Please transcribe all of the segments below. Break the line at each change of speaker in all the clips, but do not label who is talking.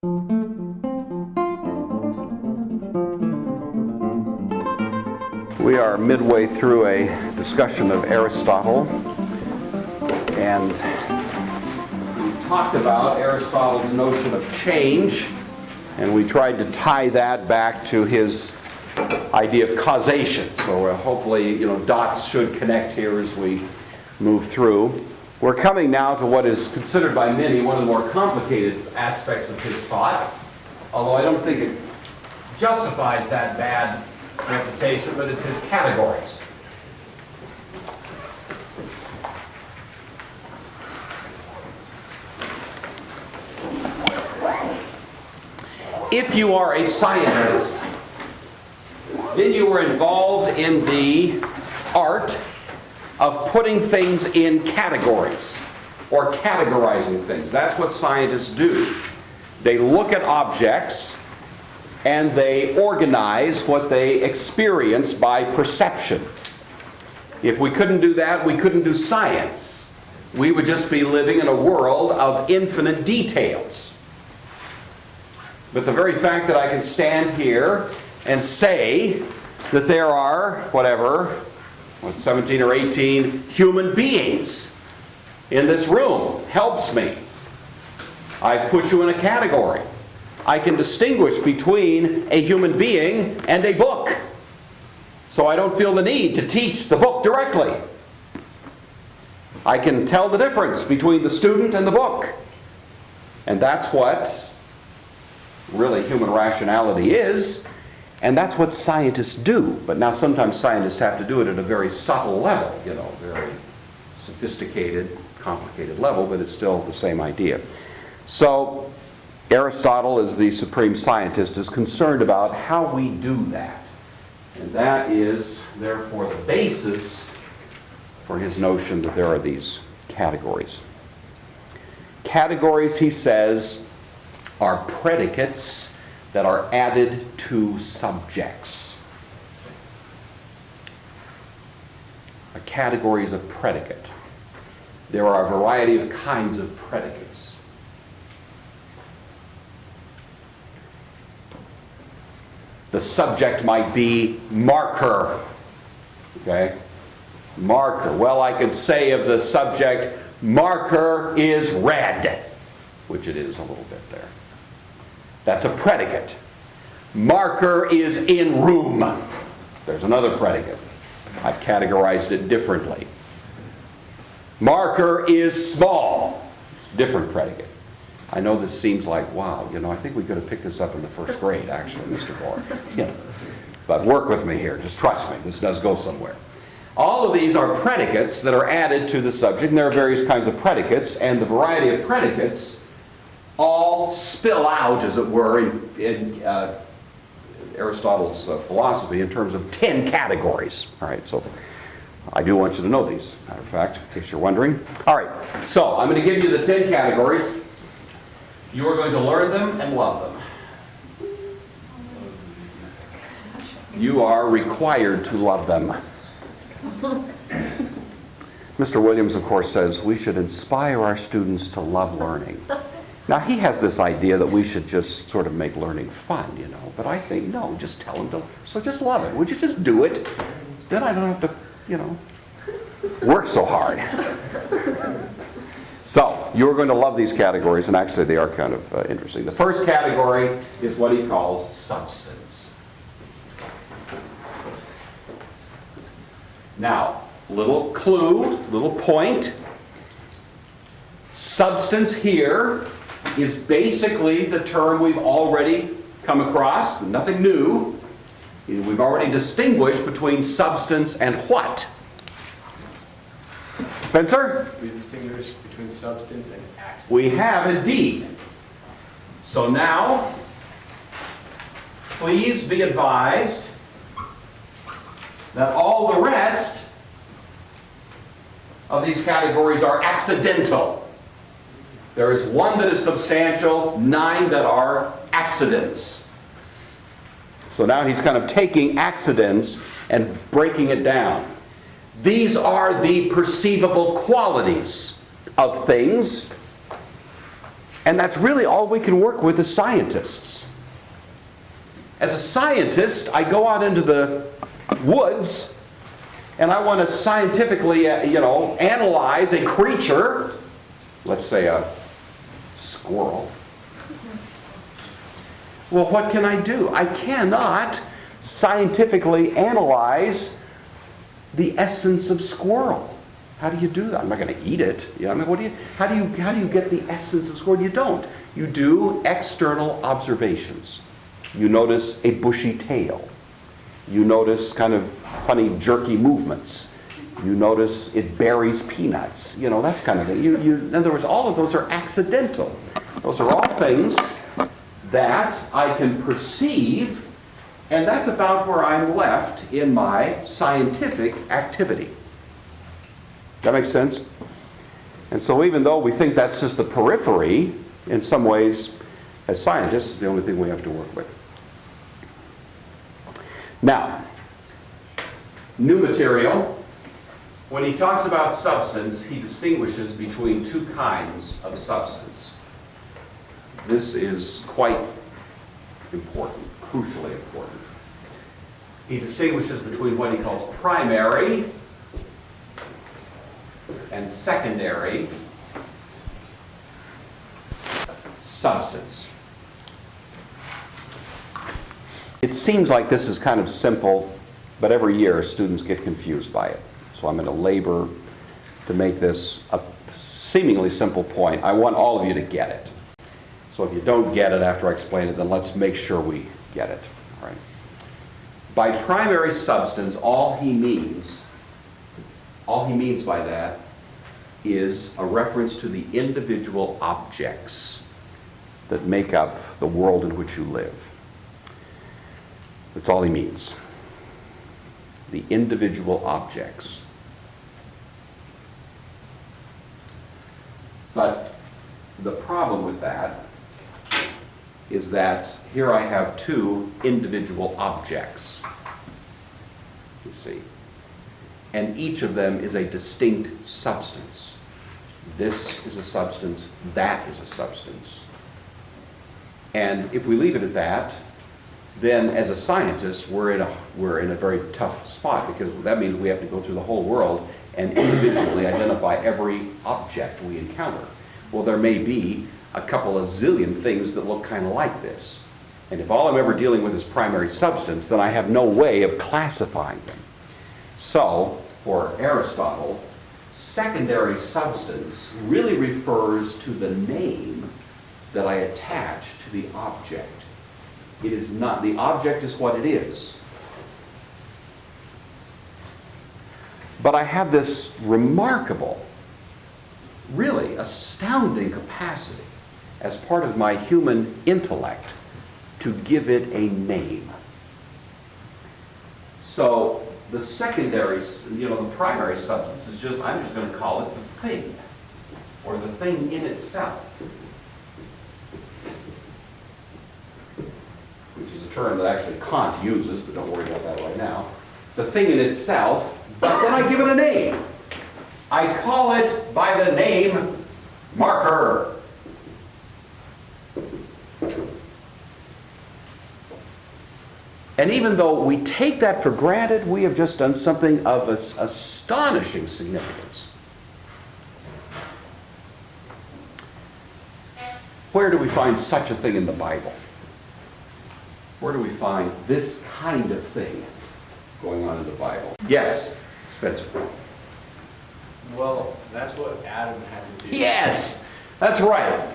We are midway through a discussion of Aristotle, and we talked about Aristotle's notion of change, and we tried to tie that back to his idea of causation. So hopefully, dots should connect here as we move through. We're coming now to what is considered by many one of the more complicated aspects of his thought, although I don't think it justifies that bad reputation, but it's his categories. If you are a scientist, then you are involved in the art of putting things in categories, or categorizing things. That's what scientists do. They look at objects and they organize what they experience by perception. If we couldn't do that, we couldn't do science. We would just be living in a world of infinite details. But the very fact that I can stand here and say that there are, 17 or 18 human beings in this room helps me. I've put you in a category. I can distinguish between a human being and a book. So I don't feel the need to teach the book directly. I can tell the difference between the student and the book. And that's what really human rationality is. And that's what scientists do. But now sometimes scientists have to do it at a very subtle level, very sophisticated, complicated level, but it's still the same idea. So Aristotle, as the supreme scientist, is concerned about how we do that. And that is, therefore, the basis for his notion that there are these categories. Categories, he says, are predicates that are added to subjects. A category is a predicate. There are a variety of kinds of predicates. The subject might be marker. Okay? Marker. Well, I could say of the subject, marker is red, which it is a little bit there. That's a predicate. Marker is in room. There's another predicate. I've categorized it differently. Marker is small. Different predicate. I know this seems like, wow, I think we could have picked this up in the first grade, actually, Mr. Gore. But work with me here. Just trust me. This does go somewhere. All of these are predicates that are added to the subject, and there are various kinds of predicates, and the variety of predicates all spill out, as it were, in Aristotle's philosophy in terms of 10 categories. All right, so I do want you to know these, matter of fact, in case you're wondering. All right, so I'm going to give you the 10 categories. You are going to learn them and love them. You are required to love them. Mr. Williams, of course, says we should inspire our students to love learning. Now, he has this idea that we should just sort of make learning fun, But I think, no, just tell them to. So just love it. Would you just do it? Then I don't have to, work so hard. So, you're going to love these categories, and actually they are kind of interesting. The first category is what he calls substance. Now, little clue, little point. Substance here is basically the term we've already come across, nothing new. We've already distinguished between substance and what? Spencer?
We distinguish between substance and accident.
We have indeed. So now, please be advised that all the rest of these categories are accidental. There is one that is substantial, 9 that are accidents. So now he's kind of taking accidents and breaking it down. These are the perceivable qualities of things. And that's really all we can work with as scientists. As a scientist, I go out into the woods and I want to scientifically, analyze a creature, let's say a squirrel. Well, what can I do? I cannot scientifically analyze the essence of squirrel. How do you do that? I'm not going to eat it. How do you get the essence of squirrel? You don't. You do external observations. You notice a bushy tail. You notice kind of funny jerky movements. You notice it buries peanuts. That kind of thing. In other words, all of those are accidental. Those are all things that I can perceive, and that's about where I'm left in my scientific activity. That makes sense? And so even though we think that's just the periphery, in some ways, as scientists, it's the only thing we have to work with. Now, new material. When he talks about substance, he distinguishes between two kinds of substance. This is quite important, crucially important. He distinguishes between what he calls primary and secondary substance. It seems like this is kind of simple, but every year students get confused by it. So I'm going to labor to make this a seemingly simple point. I want all of you to get it. So if you don't get it after I explain it, then let's make sure we get it. All right. By primary substance, all he means by that is a reference to the individual objects that make up the world in which you live. That's all he means. The individual objects. But the problem with that is that here I have two individual objects, you see. And each of them is a distinct substance. This is a substance, that is a substance. And if we leave it at that, then as a scientist, we're in a very tough spot, because that means we have to go through the whole world and individually identify every object we encounter. Well, there may be a couple of zillion things that look kind of like this. And if all I'm ever dealing with is primary substance, then I have no way of classifying them. So, for Aristotle, secondary substance really refers to the name that I attach to the object. It is not, the object is what it is. But I have this remarkable, really astounding capacity as part of my human intellect to give it a name. So the secondary, the primary substance is just, I'm just going to call it the thing, or the thing in itself, which is a term that actually Kant uses, but don't worry about that right now. The thing in itself, but then I give it a name. I call it by the name marker. And even though we take that for granted, we have just done something of astonishing significance. Where do we find such a thing in the Bible? Where do we find this kind of thing going on in the Bible? Yes, Spencer.
Well, that's what Adam had to do.
Yes, that's right.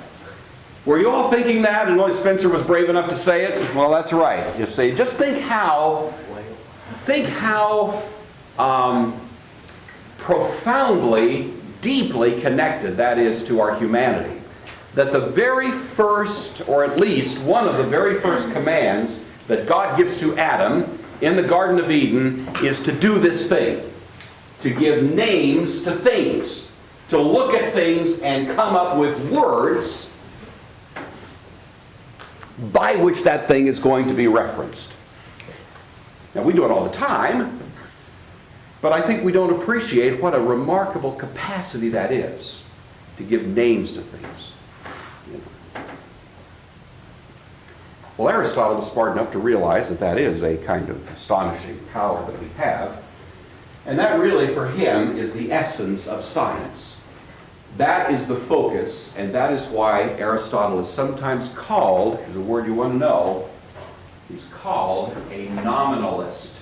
Were you all thinking that, and only Spencer was brave enough to say it? Well, that's right. You see, just think how profoundly, deeply connected that is to our humanity. That the very first, or at least one of the very first commands that God gives to Adam in the Garden of Eden is to do this thing. To give names to things. To look at things and come up with words by which that thing is going to be referenced. Now, we do it all the time, but I think we don't appreciate what a remarkable capacity that is, to give names to things. Well, Aristotle was smart enough to realize that that is a kind of astonishing power that we have. And that really, for him, is the essence of science. That is the focus, and that is why Aristotle is sometimes called, is a word you want to know, he's called a nominalist.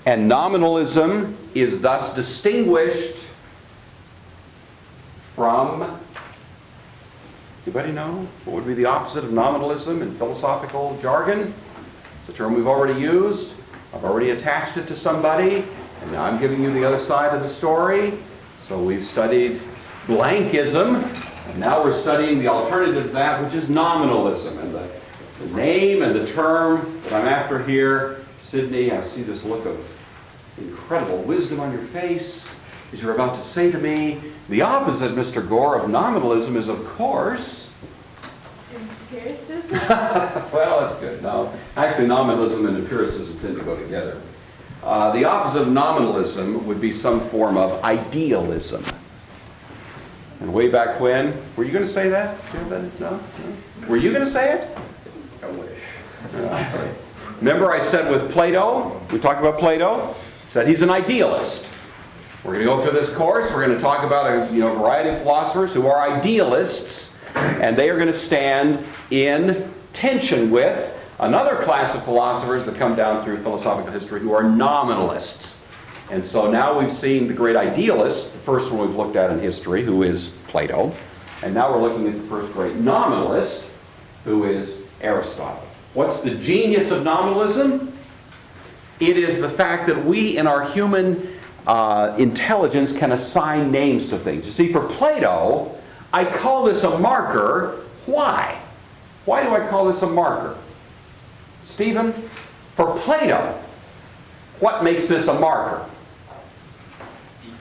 And nominalism is thus distinguished from, anybody know what would be the opposite of nominalism in philosophical jargon? It's a term we've already used. I've already attached it to somebody, and now I'm giving you the other side of the story. So we've studied blankism, and now we're studying the alternative to that, which is nominalism. And the name and the term that I'm after here, Sydney, I see this look of incredible wisdom on your face as you're about to say to me, the opposite, Mr. Gore, of nominalism is, of course...
Empiricism?
Well, that's good. No, actually, nominalism and empiricism tend to go together. The opposite of nominalism would be some form of idealism. And way back when, were you going to say that? No? Were you going to say it?
I wish.
Remember I said with Plato, we talked about Plato, said he's an idealist. We're going to go through this course, we're going to talk about a variety of philosophers who are idealists, and they are going to stand in tension with another class of philosophers that come down through philosophical history who are nominalists. And so now we've seen the great idealist, the first one we've looked at in history, who is Plato, and now we're looking at the first great nominalist, who is Aristotle. What's the genius of nominalism? It is the fact that we in our human intelligence can assign names to things. You see, for Plato, I call this a marker. Why? Why do I call this a marker? Stephen, for Plato, what makes this a marker?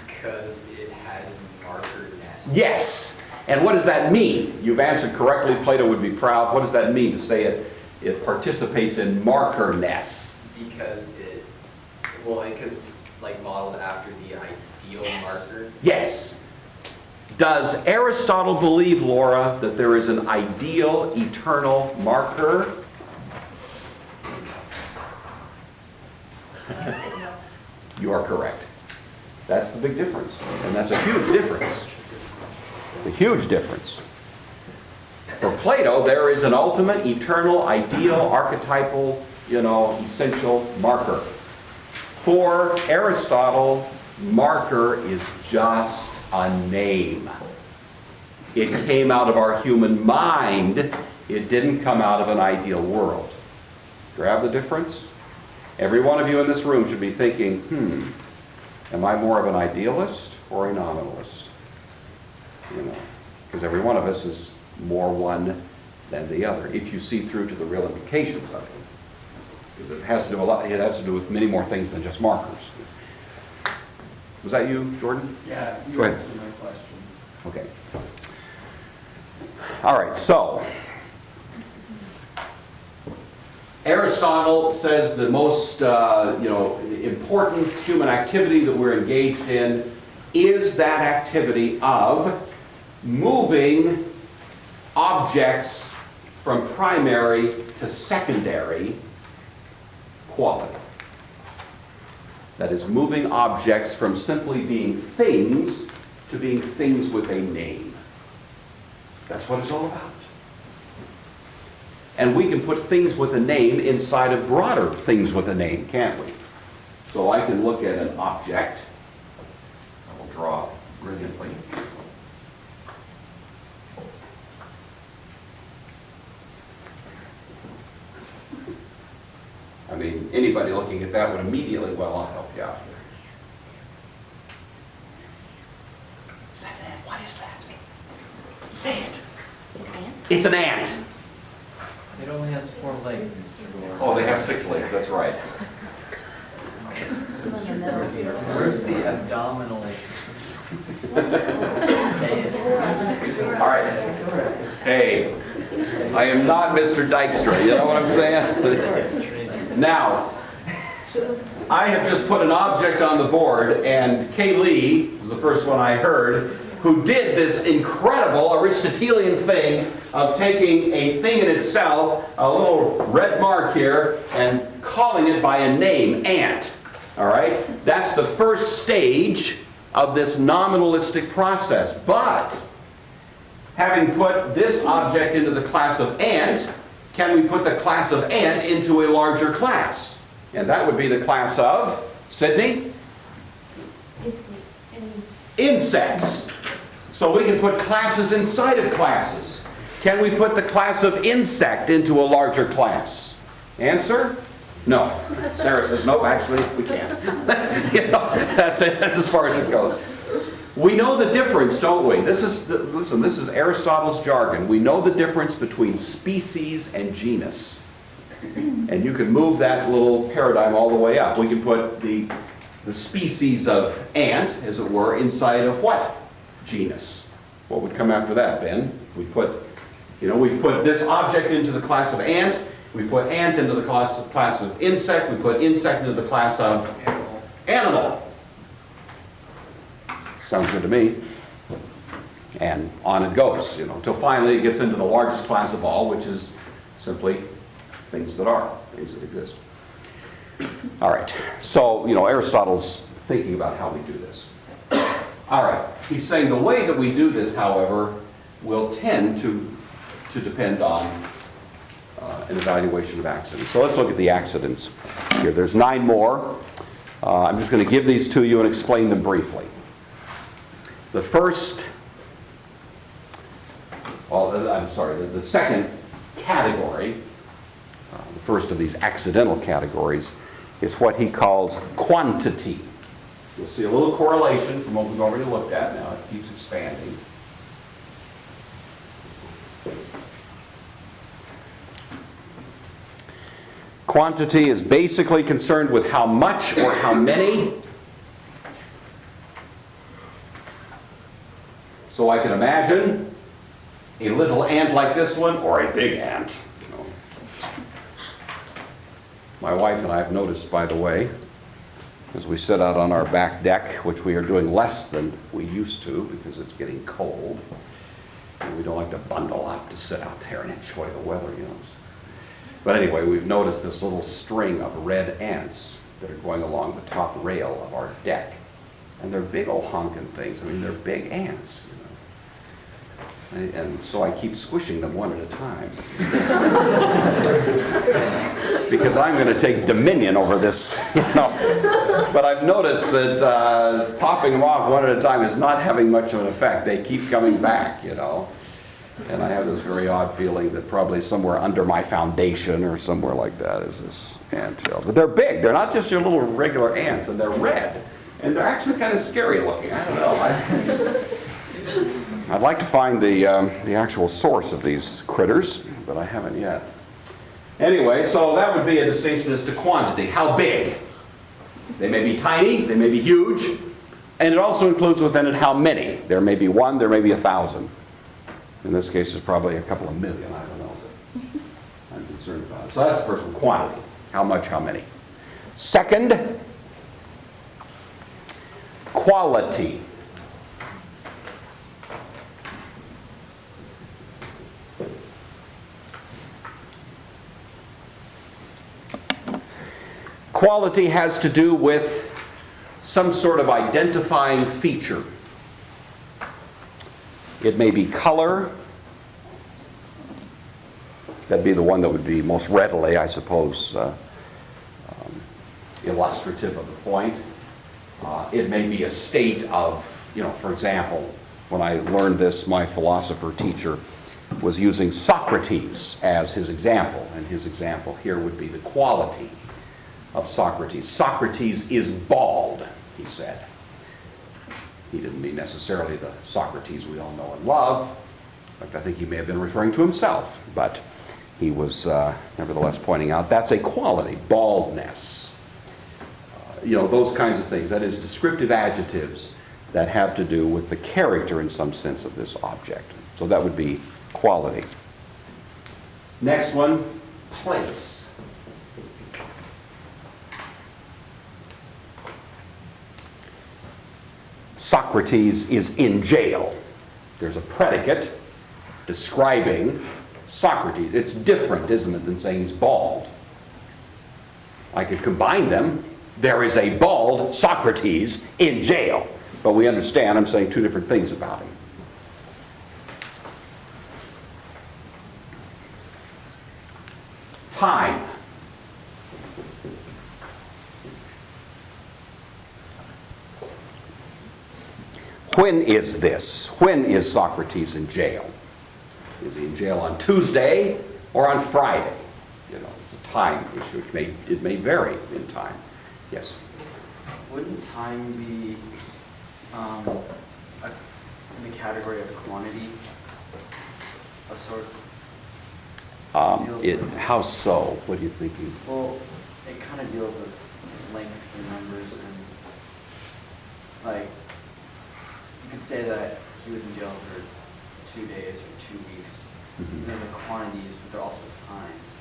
Because it has markerness.
Yes. And what does that mean? You've answered correctly. Plato would be proud. What does that mean to say it participates in markerness?
Because it's like modeled after the ideal marker.
Yes. Does Aristotle believe, Laura, that there is an ideal eternal marker? You are correct. That's the big difference. And that's a huge difference. It's a huge difference. For Plato, there is an ultimate, eternal, ideal, archetypal, essential marker. For Aristotle, marker is just a name. It came out of our human mind. It didn't come out of an ideal world. Grab the difference? Every one of you in this room should be thinking, am I more of an idealist or a nominalist? Because every one of us is more one than the other, if you see through to the real implications of it. Because it has to do with many more things than just markers. Was that you, Jordan?
Yeah,
Go ahead.
answered my question.
Okay. All right, so Aristotle says the most important human activity that we're engaged in is that activity of moving objects from primary to secondary quality. That is, moving objects from simply being things to being things with a name. That's what it's all about. And we can put things with a name inside of broader things with a name, can't we? So I can look at an object. I will draw brilliantly. I mean, anybody looking at that would immediately, well, I'll help you out here. Is that an ant? What is that? Say it. It's an ant.
It only has 4 legs, Mr. Gore.
Oh, they have 6 legs, that's right.
Where's the abdominal?
All right. Hey, I am not Mr. Dykstra, you know what I'm saying? Now, I have just put an object on the board, and Kay Lee was the first one I heard, who did this incredible Aristotelian thing of taking a thing in itself, a little red mark here, and calling it by a name, ant. All right? That's the first stage of this nominalistic process. But, having put this object into the class of ant, can we put the class of ant into a larger class? And that would be the class of, Sydney? Insects. So we can put classes inside of classes. Can we put the class of insect into a larger class? Answer? No. Sarah says, no, actually, we can't. You know, that's it. That's as far as it goes. We know the difference, don't we? Listen, this is Aristotle's jargon. We know the difference between species and genus. And you can move that little paradigm all the way up. We can put the species of ant, as it were, inside of what? Genus. What would come after that, Ben? We've put this object into the class of ant. We put ant into the class of insect. We put insect into the class of animal. Sounds good to me. And on it goes, until finally it gets into the largest class of all, which is simply things that are, things that exist. All right. So, Aristotle's thinking about how we do this. All right. He's saying the way that we do this, however, will tend to depend on an evaluation of accidents. So let's look at the accidents here. There's 9 more. I'm just going to give these to you and explain them briefly. The first, the second category, the first of these accidental categories, is what he calls quantity. You'll see a little correlation from what we've already looked at now. It keeps expanding. Quantity is basically concerned with how much or how many. So I can imagine a little ant like this one or a big ant. My wife and I have noticed, by the way, as we sit out on our back deck, which we are doing less than we used to because it's getting cold, and we don't like to bundle up to sit out there and enjoy the weather, But anyway, we've noticed this little string of red ants that are going along the top rail of our deck. And they're big old honking things. I mean, they're big ants, And so I keep squishing them one at a time. Because I'm going to take dominion over this, But I've noticed that popping them off one at a time is not having much of an effect. They keep coming back, And I have this very odd feeling that probably somewhere under my foundation or somewhere like that is this anthill. But they're big. They're not just your little regular ants, and they're red. And they're actually kind of scary looking. I don't know. I'd like to find the actual source of these critters, but I haven't yet. Anyway, so that would be a distinction as to quantity. How big? They may be tiny, they may be huge, and it also includes within it how many. There may be 1, there may be 1,000. In this case, there's probably a couple of million, I don't know, but I'm concerned about it. So that's the first one, quantity. How much, how many. Second, quality. Quality has to do with some sort of identifying feature. It may be color. That'd be the one that would be most readily, I suppose, illustrative of the point. It may be a state of, for example, when I learned this, my philosopher teacher was using Socrates as his example. And his example here would be the quality of Socrates. Socrates is bald, he said. He didn't mean necessarily the Socrates we all know and love. In fact, I think he may have been referring to himself, but he was nevertheless pointing out that's a quality, baldness. Those kinds of things. That is, descriptive adjectives that have to do with the character in some sense of this object. So that would be quality. Next one, place. Socrates is in jail. There's a predicate describing Socrates. It's different, isn't it, than saying he's bald. I could combine them. There is a bald Socrates in jail. But we understand I'm saying two different things about him. Time. When is this? When is Socrates in jail? Is he in jail on Tuesday or on Friday? You know, it's a time issue. It may vary in time. Yes?
Wouldn't time be in the category of quantity of sorts?
How so? What are you thinking?
Well, it kind of deals with lengths and numbers and, like, you could say that he was in jail for 2 days or 2 weeks. And then the quantities, but they're also times.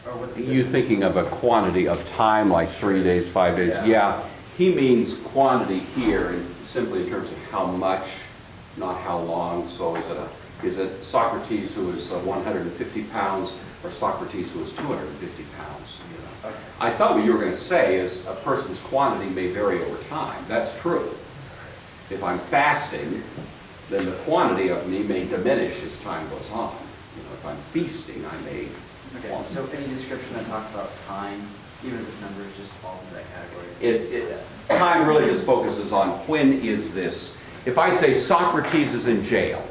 Or what's the
You
difference?
thinking of a quantity of time like 3 days, 5 days? Yeah. He means quantity here simply in terms of how much, not how long. So is it Socrates who is 150 pounds or Socrates who is 250 pounds? You know?
Okay.
I thought what you were going to say is a person's quantity may vary over time. That's true. If I'm fasting, then the quantity of me may diminish as time goes on. You know, if I'm feasting, I may.
Okay, so any description that talks about time, even if it's numbers, just falls into that category.
Time really just focuses on when is this. If I say Socrates is in jail,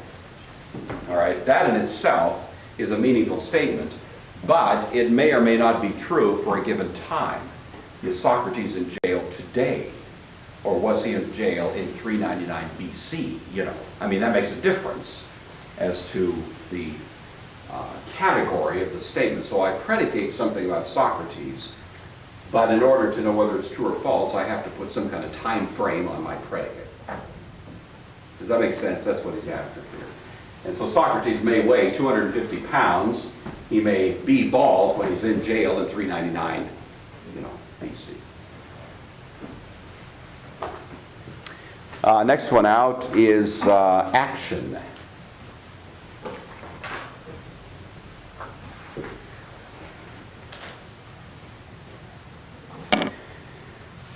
all right, that in itself is a meaningful statement, but it may or may not be true for a given time. Is Socrates in jail today? Or was he in jail in 399 BC? You know, I mean, that makes a difference as to the category of the statement. So I predicate something about Socrates, but in order to know whether it's true or false, I have to put some kind of time frame on my predicate. Does that make sense? That's what he's after here. And so Socrates may weigh 250 pounds. He may be bald when he's in jail in 399, BC. Next one out is action.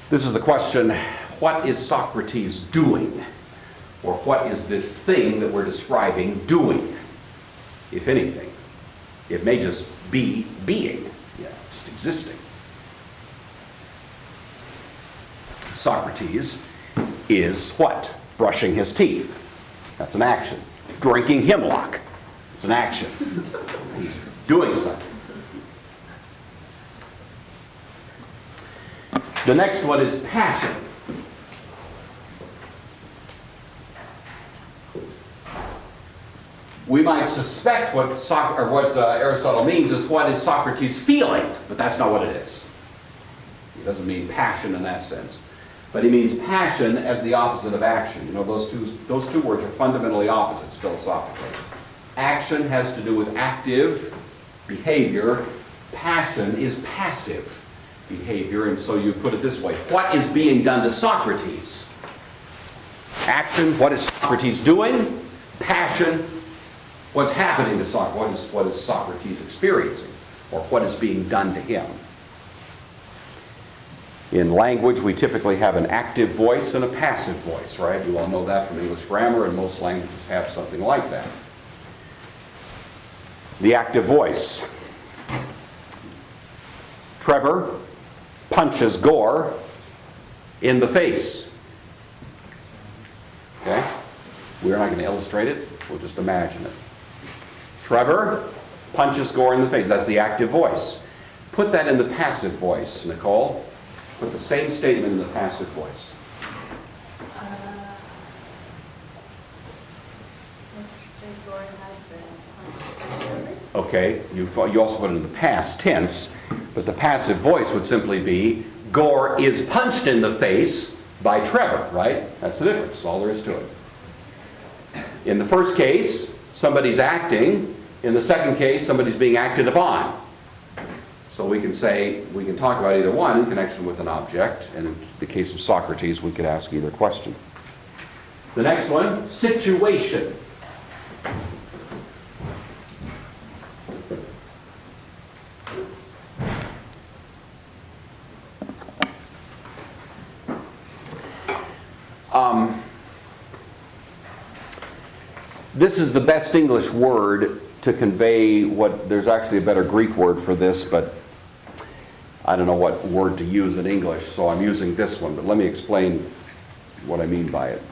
This is the question, what is Socrates doing? Or what is this thing that we're describing doing, if anything? It may just be being, just existing. Socrates is what? Brushing his teeth. That's an action. Drinking hemlock. It's an action. He's doing something. The next one is passion. We might suspect what Aristotle means is what is Socrates feeling, but that's not what it is. He doesn't mean passion in that sense. But he means passion as the opposite of action. You know, those two words are fundamentally opposites philosophically. Action has to do with active behavior. Passion is passive behavior, and so you put it this way. What is being done to Socrates? Action, what is Socrates doing? Passion, what's happening to Socrates? What is Socrates experiencing? Or what is being done to him? In language, we typically have an active voice and a passive voice, right? You all know that from English grammar, and most languages have something like that. The active voice. Trevor punches Gore in the face. Okay? We're not going to illustrate it. We'll just imagine it. Trevor punches Gore in the face. That's the active voice. Put that in the passive voice, Nicole. Put the same statement in the passive voice.
Mr. Gore has been punched.
Okay, you also put it in the past tense, but the passive voice would simply be, Gore is punched in the face by Trevor, right? That's the difference, that's all there is to it. In the first case, somebody's acting. In the second case, somebody's being acted upon. So we can say, we can talk about either one in connection with an object, and in the case of Socrates, we could ask either question. The next one, situation. This is the best English word to convey what, there's actually a better Greek word for this, but I don't know what word to use in English, so I'm using this one, but let me explain what I mean by it.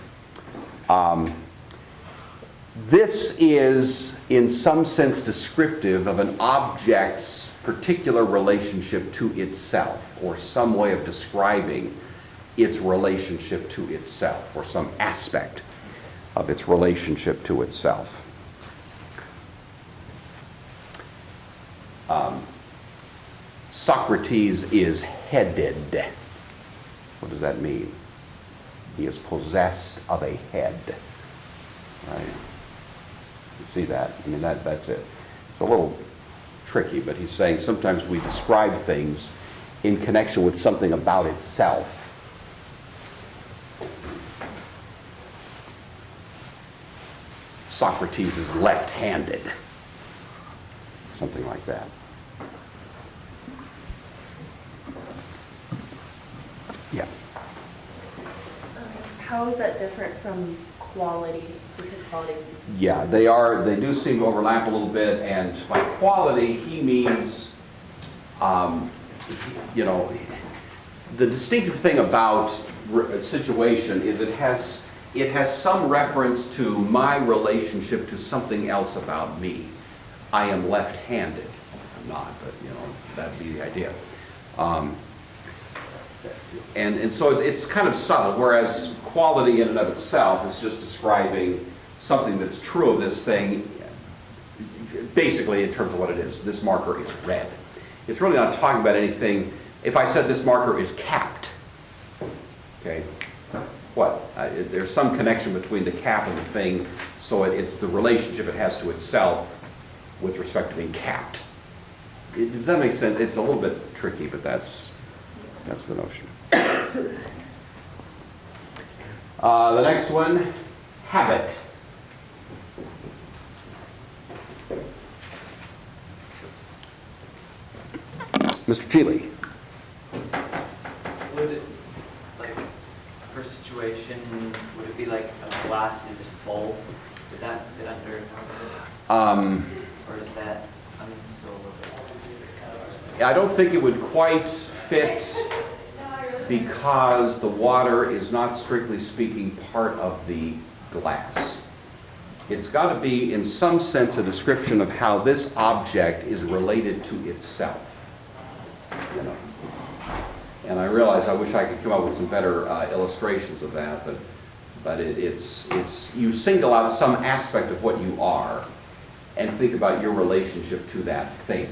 This is, in some sense, descriptive of an object's particular relationship to itself, or some way of describing its relationship to itself, or some aspect of its relationship to itself. Socrates is headed. What does that mean? He is possessed of a head. Right? You see that? I mean, that's it. It's a little tricky, but he's saying sometimes we describe things in connection with something about itself. Socrates is left-handed. Something like that. Yeah.
How is that different from quality? Because quality's...
Yeah, they do seem to overlap a little bit, and by quality, he means, the distinctive thing about a situation is it has some reference to my relationship to something else about me. I am left-handed. I'm not, but that'd be the idea. And so it's kind of subtle, whereas quality in and of itself is just describing something that's true of this thing, basically in terms of what it is. This marker is red. It's really not talking about anything. If I said this marker is capped, okay, what? There's some connection between the cap and the thing, so it's the relationship it has to itself with respect to being capped. Does that make sense? It's a little bit tricky, but that's the notion. The next one, habit. Mr. Cheeley.
Would it, for situation, would it be like a glass is full? Did that fit under? Or is that, still a little bit...
I don't think it would quite fit because the water is not, strictly speaking, part of the glass. It's got to be, in some sense, a description of how this object is related to itself. And I realize I wish I could come up with some better illustrations of that, but it's you single out some aspect of what you are and think about your relationship to that thing.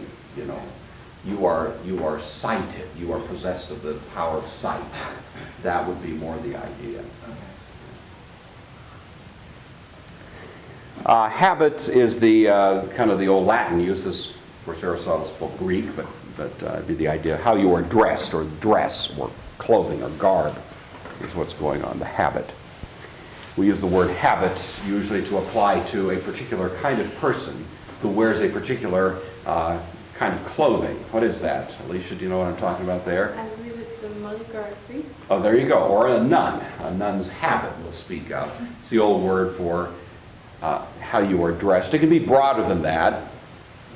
You are sighted. You are possessed of the power of sight. That would be more the idea. Habit is the kind of the old Latin use. This, of course, Aristotle spoke Greek, but it'd be the idea how you are dressed, or dress, or clothing, or garb is what's going on. The habit. We use the word habit usually to apply to a particular kind of person who wears a particular kind of clothing. What is that? Alicia, do you know what I'm talking about there?
I believe it's a monk or a priest.
Oh, there you go. Or a nun. A nun's habit we'll speak of. It's the old word for how you are dressed. It can be broader than that.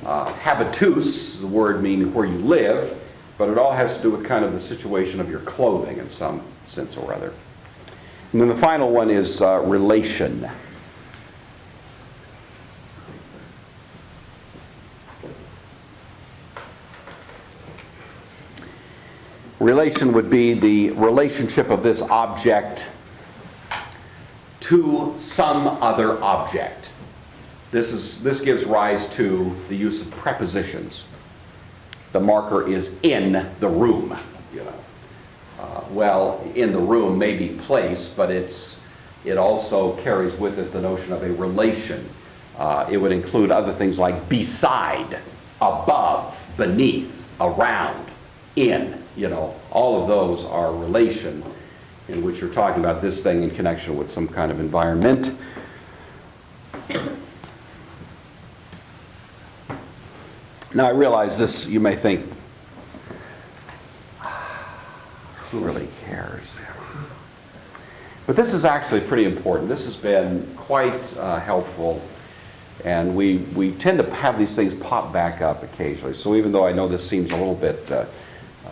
Habitus is the word meaning where you live, but it all has to do with kind of the situation of your clothing in some sense or other. And then the final one is relation. Relation would be the relationship of this object to some other object. This gives rise to the use of prepositions. The marker is in the room. Well, in the room may be place, but it also carries with it the notion of a relation. It would include other things like beside, above, beneath. around, in, all of those are relation, in which you're talking about this thing in connection with some kind of environment. Now I realize this, you may think, who really cares? But this is actually pretty important. This has been quite helpful, and we tend to have these things pop back up occasionally. So even though I know this seems a little bit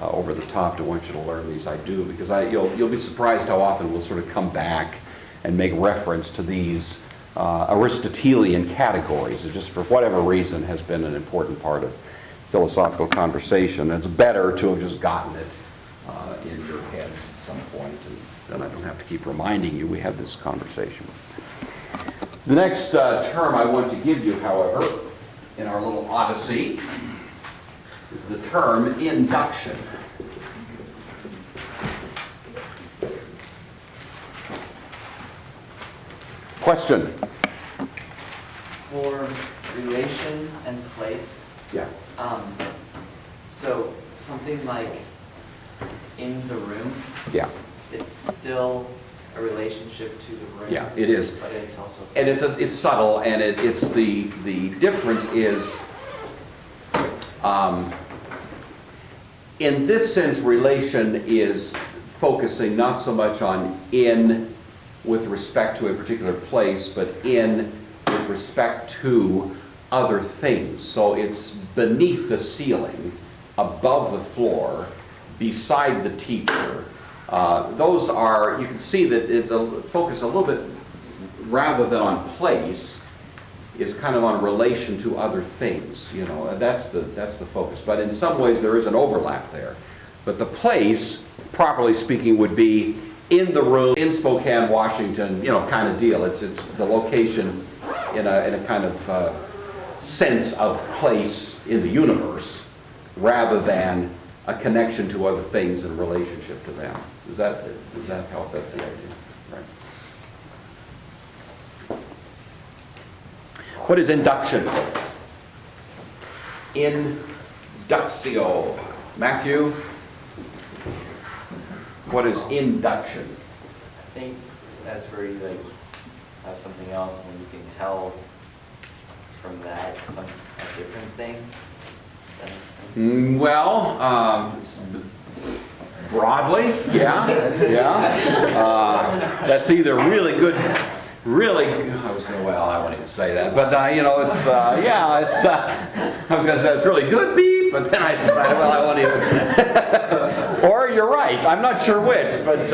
over the top to want you to learn these, I do, because you'll be surprised how often we'll sort of come back and make reference to these Aristotelian categories. It just, for whatever reason, has been an important part of philosophical conversation. It's better to have just gotten it in your heads at some point, and then I don't have to keep reminding you we had this conversation. The next term I want to give you, however, in our little odyssey, is the term induction. Question?
For relation and place,
Yeah.
so something like in the room,
Yeah.
it's still a relationship to the room.
Yeah, it is.
But it's also.
And it's subtle, and it's the difference is, in this sense, relation is focusing not so much on in with respect to a particular place, but in with respect to other things. So it's beneath the ceiling, above the floor, beside the teacher. Those are, you can see that it's a focus a little bit, rather than on place, is kind of on relation to other things. That's the focus. But in some ways there is an overlap there. But the place, properly speaking, would be in the room, in Spokane, Washington, kind of deal. It's the location in a kind of sense of place in the universe, rather than a connection to other things in relationship to them. Does that help? That's the idea. Right. What is induction? Inductio. Matthew? What is induction?
I think that's where you have something else and you can tell from that a different thing.
Broadly, yeah. That's either really good, I won't even say that, but I was going to say it's really good beep, but then I decided, I won't even. Or you're right, I'm not sure which, but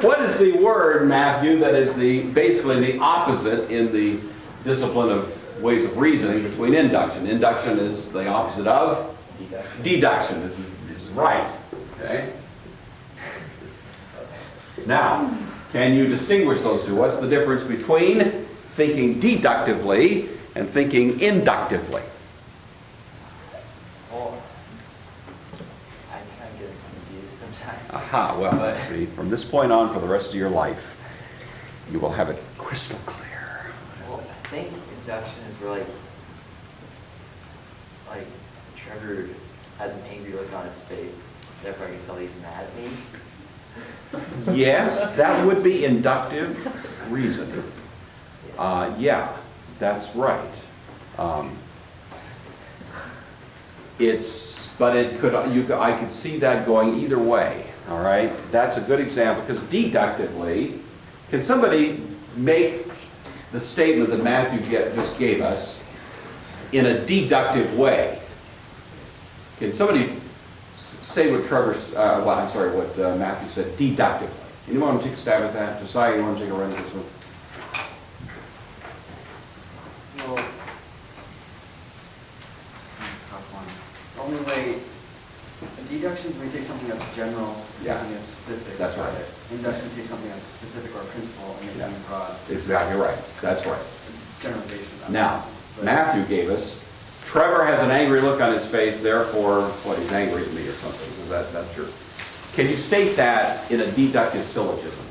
what is the word, Matthew, that is basically the opposite in the discipline of ways of reasoning between induction? Induction is the opposite of? Deduction is right. Okay. Now, can you distinguish those two? What's the difference between thinking deductively and thinking inductively?
Well, I kind of get confused sometimes.
Aha, well, see, from this point on for the rest of your life, you will have it crystal clear.
Well, I think induction is where like Trevor has an angry look on his face, therefore I can tell he's mad at me.
Yes, that would be inductive reasoning. Yeah, that's right. I could see that going either way. All right, that's a good example, because deductively, can somebody make the statement that Matthew just gave us in a deductive way? Can somebody say what what Matthew said deductively? Anyone want to take a stab at that? Josiah, you want to take a run at this one?
Well, it's kind of a tough one. The only way, deduction is when you take something that's general and
Yeah.
something that's specific.
That's right.
Induction takes something that's specific or a principle and making it broad.
Exactly right. That's right.
Generalization.
Now, Matthew gave us, Trevor has an angry look on his face, therefore, he's angry at me or something. Is that's your? Can you state that in a deductive syllogism?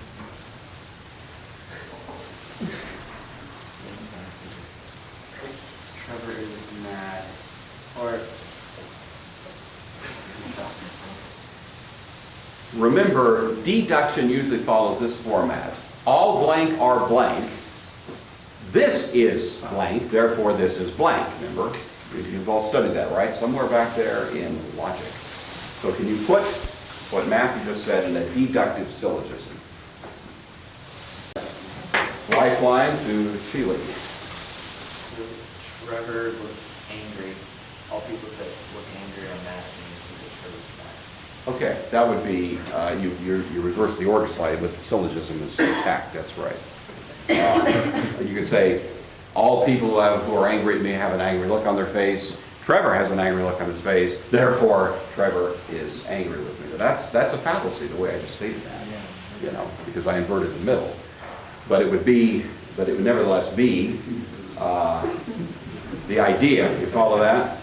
Trevor is mad. Or
remember, deduction usually follows this format. All blank are blank. This is blank, therefore this is blank, remember? You've all studied that, right? Somewhere back there in logic. So can you put what Matthew just said in a deductive syllogism? Lifeline to Sheila.
So Trevor looks angry. All people that look angry are mad at me, so Trevor's mad.
Okay, that would be, you reverse the order slightly, but the syllogism is attacked, that's right. You could say, all people who are angry at me have an angry look on their face. Trevor has an angry look on his face, therefore Trevor is angry with me. But that's a fallacy, the way I just stated that, you know, because I inverted the middle. But it would nevertheless be the idea. You follow that?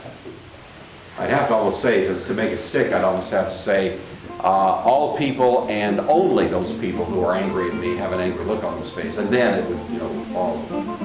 I'd have to almost say, to make it stick, I'd almost have to say, all people and only those people who are angry at me have an angry look on his face, and then it would, you know, follow.